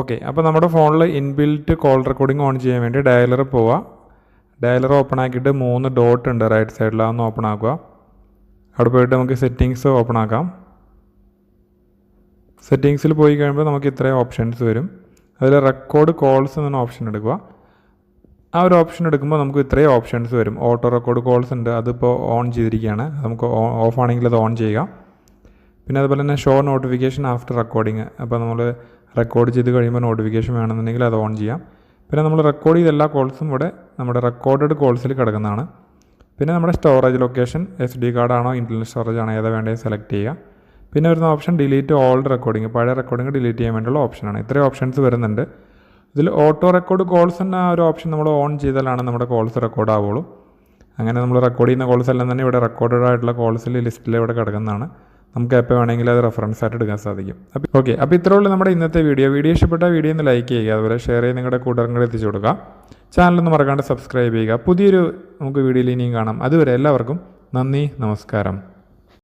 Okay, അപ്പോൾ നമ്മുടെ ഫോണിൽ ഇൻബിൽറ്റ് കോൾ റെക്കോർഡിംഗ് ഓൺ ചെയ്യാൻ വേണ്ടി ഡയലർ പോവുക. ഡയലർ ഓപ്പൺ ആക്കിയിട്ട് 3 ഡോട്ട് ഉണ്ട് റൈറ്റ് സൈഡിൽ, അതൊന്ന് ഓപ്പൺ ആക്കുക. അവിടെ പോയിട്ട് നമുക്ക് സെറ്റിങ്സ് ഓപ്പൺ ആക്കാം. സെറ്റിങ്സിൽ പോയി കഴിയുമ്പോൾ നമുക്ക് ഇത്രയും ഓപ്ഷൻസ് വരും. അതിൽ റെക്കോർഡ് കോൾസ് എന്ന ഓപ്ഷൻ എടുക്കുക. ആ ഒരു ഓപ്ഷൻ എടുക്കുമ്പോൾ നമുക്ക് ഇത്രയും ഓപ്ഷൻസ് വരും. ഓട്ടോ റെക്കോർഡ് കോൾസ് ഉണ്ട്, അതിപ്പോൾ ഓൺ ചെയ്തിരിക്കുകയാണ്. നമുക്ക് ഓഫ് ആണെങ്കിൽ അത് ഓൺ ചെയ്യുക. പിന്നെ അതുപോലെ തന്നെ ഷോ നോട്ടിഫിക്കേഷൻ ആഫ്റ്റർ റെക്കോർഡിങ്, അപ്പോൾ നമ്മൾ റെക്കോർഡ് ചെയ്ത് കഴിയുമ്പോൾ നോട്ടിഫിക്കേഷൻ വേണമെന്നുണ്ടെങ്കിൽ അത് ഓൺ ചെയ്യാം. പിന്നെ നമ്മൾ റെക്കോർഡ് ചെയ്ത എല്ലാ കോൾസും ഇവിടെ നമ്മുടെ റെക്കോർഡഡ് കോൾസിൽ കിടക്കുന്നതാണ്. പിന്നെ നമ്മുടെ സ്റ്റോറേജ് ലൊക്കേഷൻ SD കാർഡാണോ ഇൻറ്റർണൽ സ്റ്റോറേജ് ആണോ ഏതാ വേണ്ടത് സെലക്ട് ചെയ്യുക. പിന്നെ വരുന്ന ഓപ്ഷൻ ഡിലീറ്റ് ഓൾഡ് റെക്കോർഡിങ്, പഴയ റെക്കോർഡിങ് ഡിലീറ്റ് ചെയ്യാൻ വേണ്ടിയുള്ള ഓപ്ഷനാണ്. ഇത്രയും ഓപ്ഷൻസ് വരുന്നുണ്ട്. ഇതിൽ ഓട്ടോ റെക്കോർഡ് കോൾസ് എന്ന ഒരു ഓപ്ഷൻ നമ്മൾ ഓൺ ചെയ്താലാണ് നമ്മുടെ കോൾസ് റെക്കോർഡ് ആവുള്ളൂ. അങ്ങനെ നമ്മൾ റെക്കോർഡ് ചെയ്യുന്ന കോൾസ് എല്ലാം തന്നെ ഇവിടെ റെക്കോർഡഡ് ആയിട്ടുള്ള കോൾസിൽ ലിസ്റ്റിൽ ഇവിടെ കിടക്കുന്നതാണ്. നമുക്ക് എപ്പോൾ വേണമെങ്കിലും അത് റെഫറൻസ് ആയിട്ട് എടുക്കാൻ സാധിക്കും. അപ്പോൾ ഇത്രയുള്ള നമ്മുടെ ഇന്നത്തെ വീഡിയോ ഇഷ്ടപ്പെട്ട വീഡിയോ ഒന്ന് ലൈക്ക് ചെയ്യുക, അതുപോലെ ഷെയർ ചെയ്ത് നിങ്ങളുടെ കൂട്ടുകാർക്ക് എത്തിച്ചു കൊടുക്കുക. ചാനലൊന്ന് മറക്കാണ്ട് സബ്സ്ക്രൈബ് ചെയ്യുക. പുതിയൊരു നമുക്ക് വീഡിയോയിൽ ഇനിയും കാണാം. അതുവരെ എല്ലാവർക്കും നന്ദി, നമസ്കാരം.